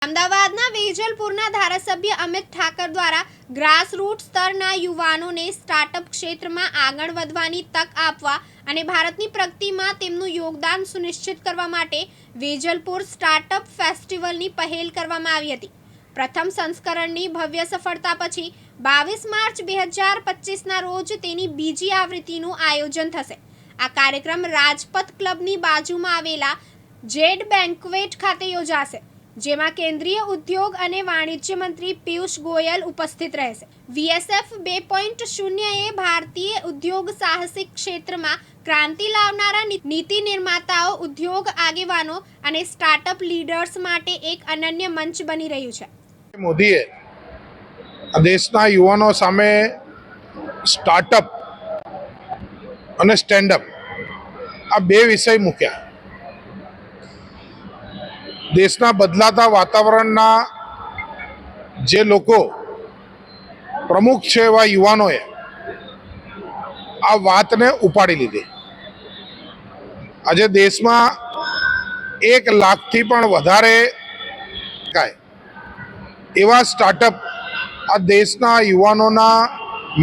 અમદાવાદના વેજલપુરના ધારાસભ્ય અમિત ઠાકર દ્વારા ગ્રાસરૂટ સ્તરના યુવાનોને સ્ટાર્ટઅપ ક્ષેત્રમાં આગળ વધવાની તક આપવા અને ભારતની પ્રગતિમાં તેમનું યોગદાન સુનિશ્ચિત કરવા માટે વેજલપુર સ્ટાર્ટઅપ ફેસ્ટિવલની પહેલ કરવામાં આવી હતી। પ્રથમ સંસ્કરણની ભવ્ય સફળતા પછી 22 માર્ચ 2025ના રોજ તેની બીજી આવૃત્તિનું આયોજન થશે। આ કાર્યક્રમ રાજપથ ક્લબની બાજુમાં આવેલા જેડ બેન્ક્વેટ ખાતે યોજાશે, જેમાં કેન્દ્રીય ઉદ્યોગ અને વાણિજ્ય મંત્રી પિયુષ ગોયલ ઉપસ્થિત રહેશે। VSF 2.0 એ ભારતીય ઉદ્યોગ સાહસિક ક્ષેત્રમાં ક્રાંતિ લાવનારા નીતિ નિર્માતાઓ, ઉદ્યોગ આગેવાનો અને સ્ટાર્ટઅપ લીડર્સ માટે એક અનન્ય મંચ બની રહ્યું છે। મોદીએ દેશના યુવાનો સામે સ્ટાર્ટઅપ અને સ્ટેન્ડઅપ આ બે વિષય મૂક્યા। દેશના બદલાતા વાતાવરણના જે લોકો પ્રમુખ છે એવા યુવાનોએ આ વાતને ઉપાડી લીધી। આજે દેશમાં 1 લાખથી પણ વધારે એવા સ્ટાર્ટઅપ આ દેશના યુવાનોના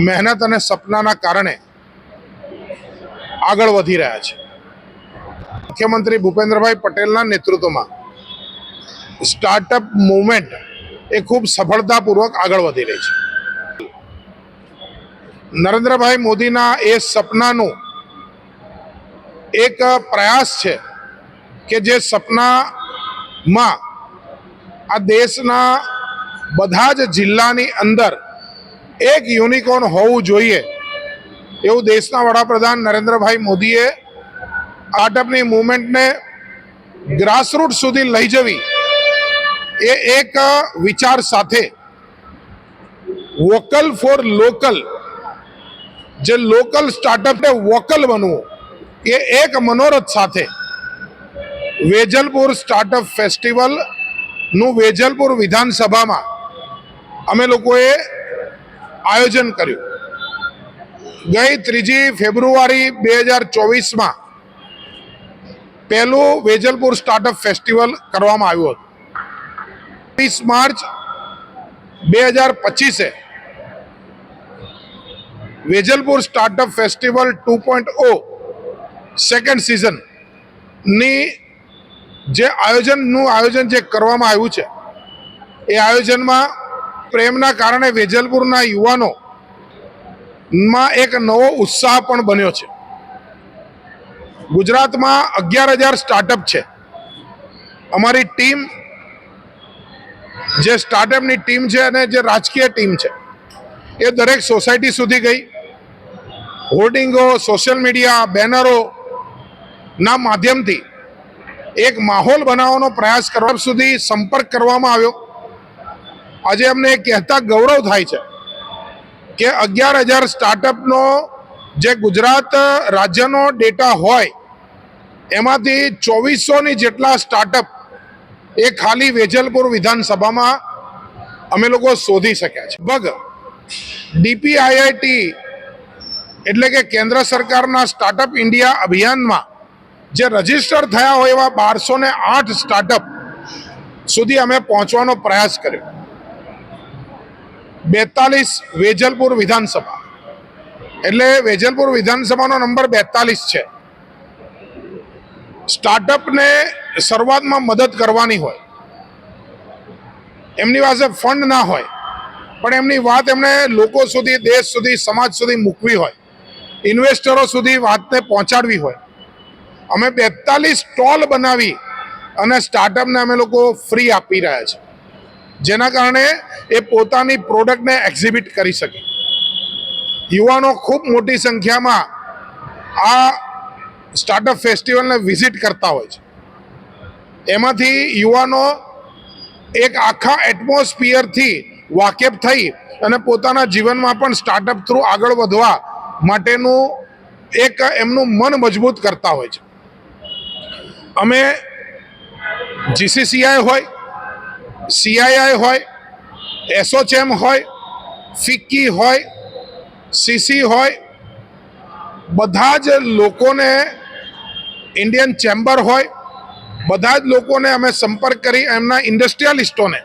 મહેનત અને સપનાના કારણે આગળ વધી રહ્યા છે। મુખ્યમંત્રી ભૂપેન્દ્રભાઈ પટેલના નેતૃત્વમાં સ્ટાર્ટઅપ મૂવમેન્ટ એ ખૂબ સફળતાપૂર્વક આગળ વધી રહી છે। નરેન્દ્રભાઈ મોદીના એ સપનાનું એક પ્રયાસ છે કે જે સપનામાં આ દેશના બધા જ જિલ્લાની અંદર એક યુનિકોર્ન હોવું જોઈએ એવું દેશના વડાપ્રધાન નરેન્દ્રભાઈ મોદીએ સ્ટાર્ટઅપની મૂવમેન્ટને ગ્રાસરૂટ સુધી લઈ જવી એ એક વિચાર સાથે વોકલ ફોર લોકલ, જે લોકલ સ્ટાર્ટઅપને વોકલ બનવું એ એક મનોરથ સાથે વેજલપુર સ્ટાર્ટઅપ ફેસ્ટિવલનું વેજલપુર વિધાનસભામાં અમે લોકોએ આયોજન કર્યું। ગઈ 3 ફેબ્રુઆરી 2024માં પહેલું વેજલપુર સ્ટાર્ટઅપ ફેસ્ટિવલ કરવામાં આવ્યું હતું। 20 March 2025 Vejalpur startup festival 2.0 second સિઝનની જે આયોજન જે કરવામાં આવ્યું છે એ આયોજનમાં પ્રેમના કારણે વેજલપુરના યુવાનોમાં એક નવો ઉત્સાહ પણ બન્યો છે। ગુજરાતમાં 11,000 સ્ટાર્ટઅપ છે। અમારી ટીમ, જે સ્ટાર્ટઅપની ટીમ છે અને જે રાજકીય ટીમ છે એ દરેક સોસાયટી સુધી ગઈ, હોર્ડિંગો, સોશિયલ મીડિયા, બેનરોના માધ્યમથી એક માહોલ બનાવવાનો પ્રયાસ કરવા સુધી સંપર્ક કરવામાં આવ્યો। આજે અમને એ કહેતા ગૌરવ થાય છે કે 11,000 સ્ટાર્ટઅપનો જે ગુજરાત રાજ્યનો ડેટા હોય એમાંથી 2400ની જેટલા સ્ટાર્ટઅપ એ ખાલી વેજલપુર વિધાનસભામાં અમે લોકો શોધી શક્યા છે। લગભગ DPIIT એટલે કે કેન્દ્ર સરકારના સ્ટાર્ટઅપ ઇન્ડિયા અભિયાનમાં જે રજીસ્ટર થયા હોય એવા 1208 સ્ટાર્ટઅપ સુધી અમે પહોંચવાનો પ્રયાસ કર્યો। 42 વેજલપુર વિધાનસભા એટલે વેજલપુર વિધાનસભાનો નંબર 42 છે। સ્ટાર્ટઅપને શરૂઆતમાં મદદ કરવાની હોય, એમની પાસે ફંડ ના હોય, પણ એમની વાત એમણે લોકો સુધી, દેશ સુધી, સમાજ સુધી મૂકવી હોય, ઇન્વેસ્ટરો સુધી વાતને પહોંચાડવી હોય, અમે 42 સ્ટોલ બનાવી અને સ્ટાર્ટઅપને અમે લોકો ફ્રી આપી રહ્યા છે, જેના કારણે એ પોતાની પ્રોડક્ટને એક્ઝિબિટ કરી શકે। યુવાનો ખૂબ મોટી સંખ્યામાં આ સ્ટાર્ટઅપ ફેસ્ટિવલને વિઝિટ કરતા હોય છે। એમાંથી યુવાનો એક આખા એટમોસ્ફિયરથી વાકેફ થઈ અને પોતાના જીવનમાં પણ સ્ટાર્ટઅપ થ્રુ આગળ વધવા માટેનું એક એમનું મન મજબૂત કરતા હોય છે। અમે GCCI હોય, CII હોય, એસોચેમ હોય, ફિક્કી હોય, CC હોય, બધા જ લોકોને, ઇન્ડિયન ચેમ્બર હોય, બધા જ લોકોને અમે સંપર્ક કરી એમના ઇન્ડસ્ટ્રીયાલિસ્ટોને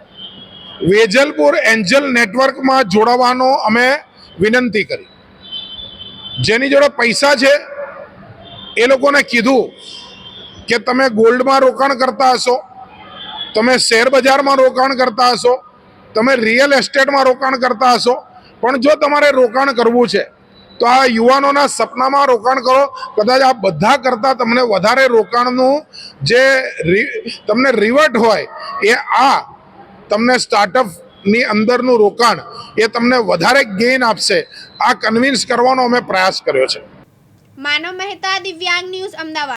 વેજલપુર એન્જલ નેટવર્કમાં જોડાવાનો અમે વિનંતી કરી. જેની જોડે પૈસા છે એ લોકોને કીધું કે તમે ગોલ્ડમાં રોકાણ કરતા હશો, તમે શેર બજારમાં રોકાણ કરતા હશો, તમે રિયલ એસ્ટેટમાં રોકાણ કરતા હશો, પણ જો તમારે રોકાણ કરવું છે તો આ યુવાનોના સપનામાં રોકાણ કરો. કદાચ આ બધા કરતાં તમને વધારે રોકાણનું જે તમને રિવર્ટ હોય એ આ તમને સ્ટાર્ટઅપની અંદરનું રોકાણ એ તમને વધારે ગેઇન આપશે. આ કન્વિન્સ કરવાનો અમે પ્રયાસ કર્યો છે. માનવ મહેતા, દિવ્યાંગ ન્યૂઝ, અમદાવાદ.